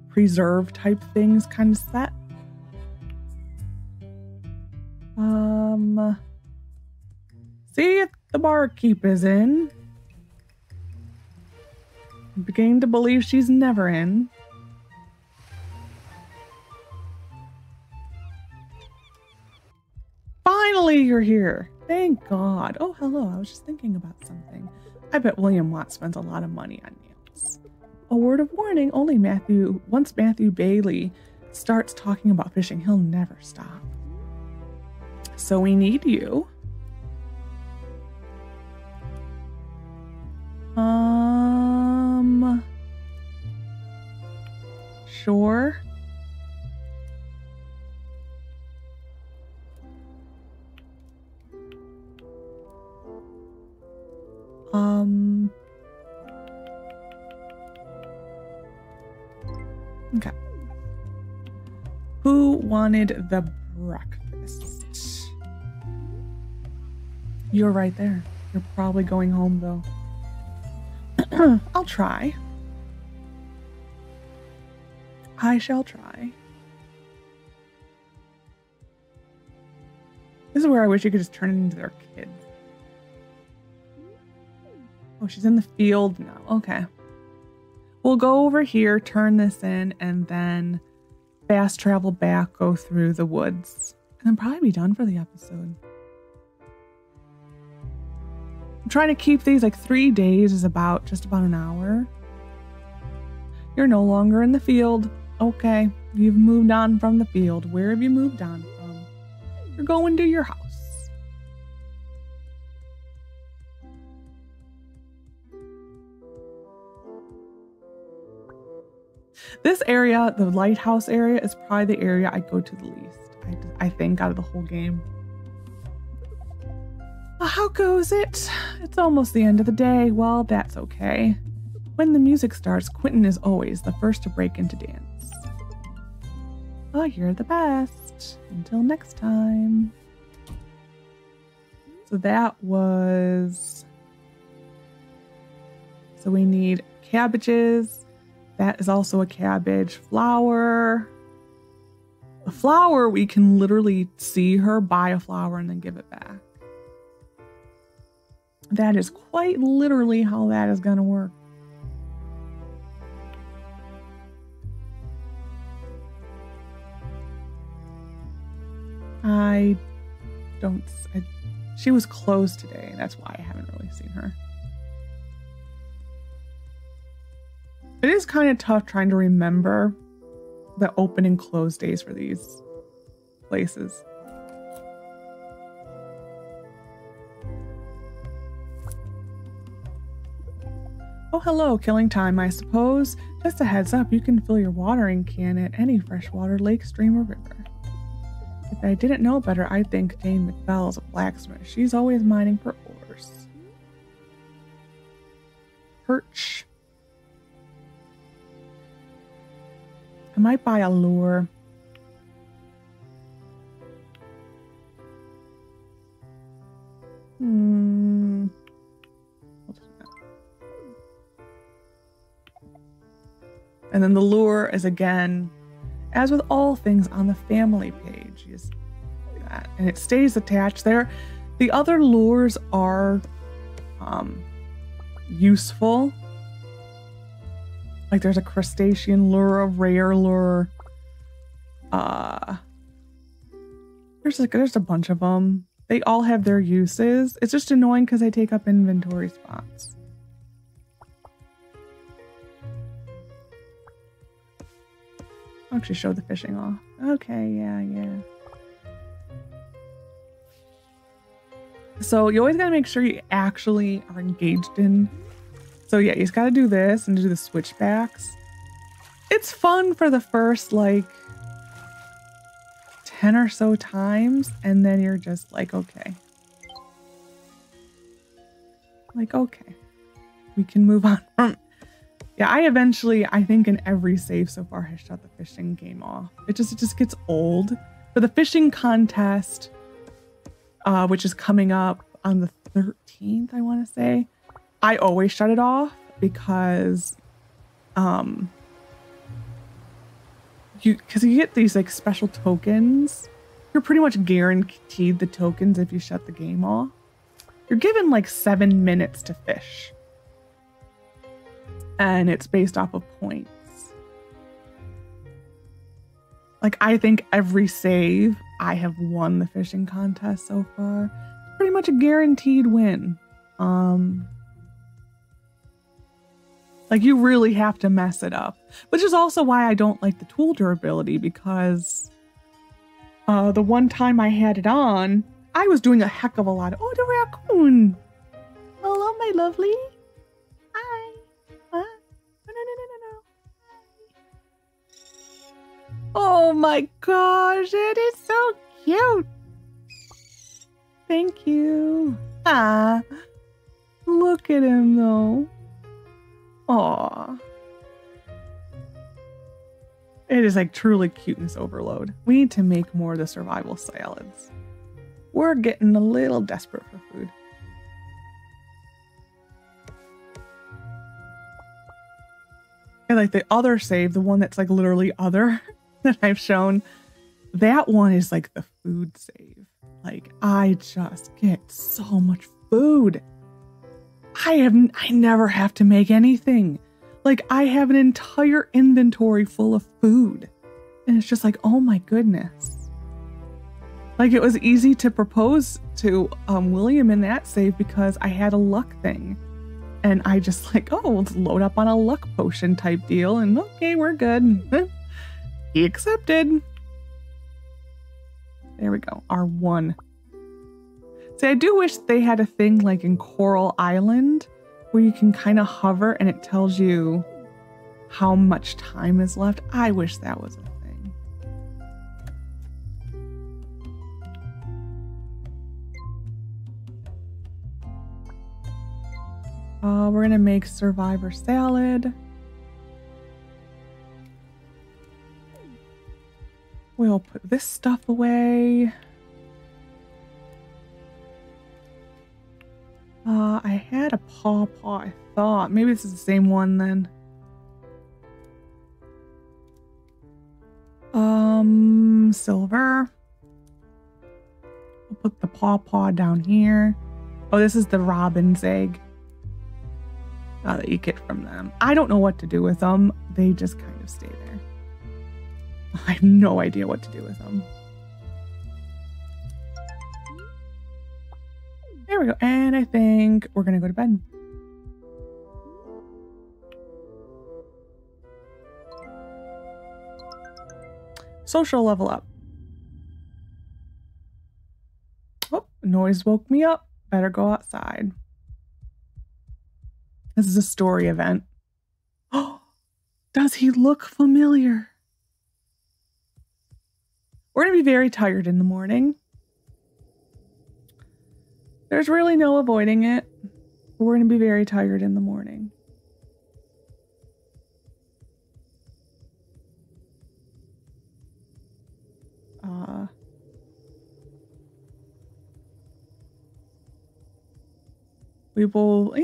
preserve type things kind of set. See if the barkeep is in. I'm beginning to believe she's never in. Finally, you're here. Thank God. Oh, hello. I was just thinking about something. I bet William Watt spends a lot of money on nails. A word of warning, once Matthew Bailey starts talking about fishing, he'll never stop. So we need you. Sure. Okay. Who wanted the breakfast? You're right there. You're probably going home though. I'll try. I shall try. This is where I wish you could just turn it into their kids. Oh, she's in the field now. Okay. We'll go over here, turn this in, and then fast travel back, go through the woods, and then probably be done for the episode. I'm trying to keep these like 3 days is just about an hour. You're no longer in the field. Okay, you've moved on from the field. Where have you moved on from? You're going to your house. This area, the lighthouse area, is probably the area I go to the least, I think, out of the whole game. Well, how goes it? It's almost the end of the day. Well, that's okay. When the music starts, Quentin is always the first to break into dance. Oh, you're the best. Until next time. So that was... So we need cabbages. That is also a cabbage. Flour. A flower, we can literally see her buy a flower and then give it back. That is quite literally how that is going to work. She was closed today. That's why I haven't really seen her. It is kind of tough trying to remember the open and close days for these places. Oh, hello, killing time, I suppose. Just a heads up, you can fill your watering can at any freshwater lake, stream, or river. If I didn't know better, I'd think Dame McBell is a blacksmith. She's always mining for ores. Perch. I might buy a lure. We'll do that. And then the lure is, again, as with all things on the family page, you just do that, and it stays attached there. The other lures are useful. Like there's a crustacean lure, a rare lure. There's a bunch of them. They all have their uses. It's just annoying because they take up inventory spots. I'll actually show the fishing off. Okay, yeah. So you always gotta make sure you actually are engaged in. So yeah, you just gotta do this and do the switchbacks. It's fun for the first like 10 or so times, and then you're just like, okay. Like, okay. We can move on from... Yeah, I think in every save so far has shut the fishing game off. It just gets old. For the fishing contest, which is coming up on the 13th, I want to say, I always shut it off because you get these like special tokens You're pretty much guaranteed the tokens if you shut the game off. You're given like 7 minutes to fish. And it's based off of points. Like, I think every save, I have won the fishing contest so far. It's pretty much a guaranteed win. Like, you really have to mess it up. Which is also why I don't like the tool durability, because the one time I had it on, I was doing a heck of a lot of... Oh, the raccoon! Hello, my lovely. Hi. Huh? No. Oh my gosh, it is so cute. Thank you. Ah, look at him though. Aw. It is like truly cuteness overload. We need to make more of the survival salads. We're getting a little desperate for food. And like the other save, the one that's like literally other that I've shown, that one is like the food save. Like, I just get so much food. I never have to make anything. Like, I have an entire inventory full of food. And it's just like, oh my goodness. Like, it was easy to propose to William in that save because I had a luck thing. And I just like, oh, let's load up on a luck potion type deal. And okay, we're good. He accepted. There we go. R1. See, I do wish they had a thing like in Coral Island where you can kind of hover and it tells you how much time is left. I wish that was a thing. We're going to make Survivor Salad. We'll put this stuff away. I had a pawpaw, I thought. Maybe this is the same one then. Silver. We'll put the pawpaw down here. Oh, this is the robin's egg that you get from them. I don't know what to do with them. They just kind of stay there. I have no idea what to do with them. There we go. And I think we're going to go to bed. Social level up. Oh, noise woke me up. Better go outside. This is a story event. Oh, does he look familiar? We're going to be very tired in the morning. There's really no avoiding it. We're going to be very tired in the morning. We will...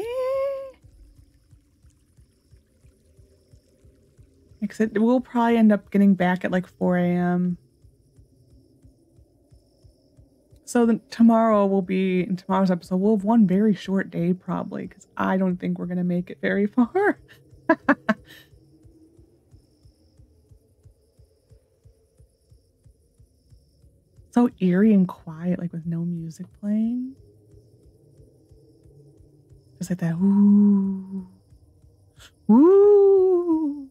Except we'll probably end up getting back at like 4 a.m. So then tomorrow will be, in tomorrow's episode, we'll have one very short day probably, because I don't think we're going to make it very far. So eerie and quiet, like with no music playing. Just like that, ooh. Ooh.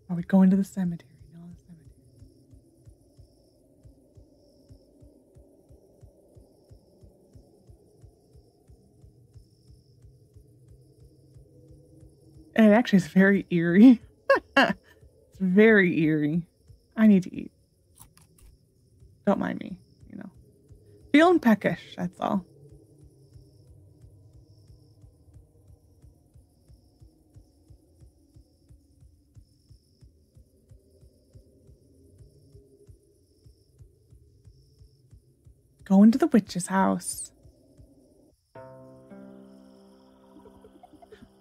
Are we going to the cemetery? No, the cemetery. And it actually is very eerie. It's very eerie. I need to eat. Don't mind me, you know. Feeling peckish, that's all. Going to the witch's house.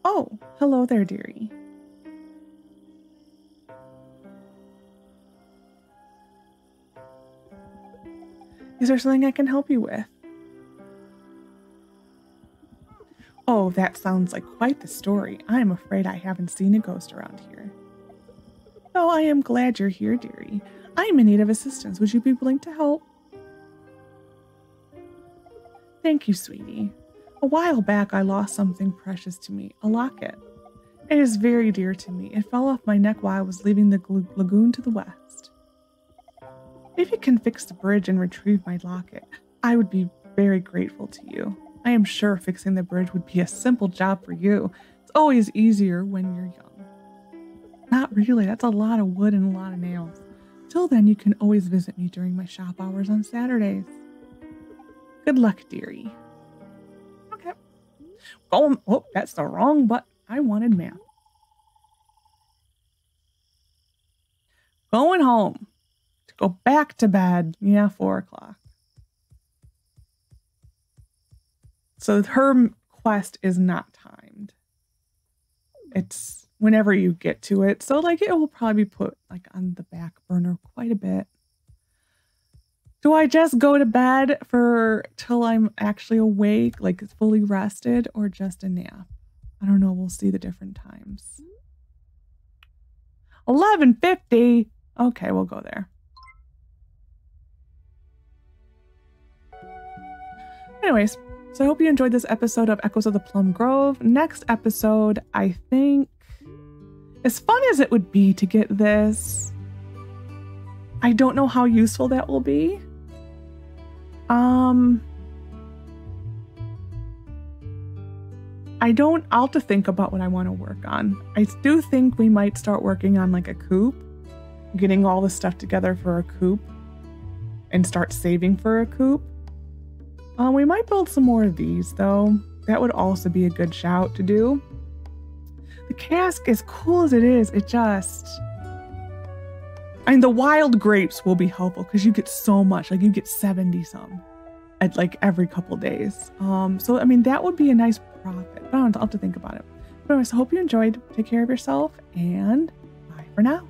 Oh, hello there, dearie. Is there something I can help you with? Oh, that sounds like quite the story. I am afraid I haven't seen a ghost around here. Oh, I am glad you're here, dearie. I am in need of assistance. Would you be willing to help? Thank you, sweetie. A while back, I lost something precious to me, a locket. It is very dear to me. It fell off my neck while I was leaving the lagoon to the west. If you can fix the bridge and retrieve my locket, I would be very grateful to you. I am sure fixing the bridge would be a simple job for you. It's always easier when you're young. Not really. That's a lot of wood and a lot of nails. Till then, you can always visit me during my shop hours on Saturdays. Good luck, dearie. Okay. Oh, that's the wrong button. I wanted math. Going home. To go back to bed. Yeah, 4 o'clock. So her quest is not timed. It's whenever you get to it. So like it will probably be put like on the back burner quite a bit. Do I just go to bed for till I'm actually awake, like fully rested, or just a nap? I don't know. We'll see the different times. 11:50. Okay, we'll go there. Anyways, so I hope you enjoyed this episode of Echoes of the Plum Grove. Next episode, I think, as fun as it would be to get this, I don't know how useful that will be. I'll have to think about what I want to work on. I do think we might start working on like a coop, getting all the stuff together for a coop and start saving for a coop. We might build some more of these though. That would also be a good shout to do. The cask, as cool as it is, the wild grapes will be helpful because you get so much, like you get 70 some at like every couple days. So I mean, that would be a nice profit. But I'll have to think about it. But anyways, I hope you enjoyed. Take care of yourself and bye for now.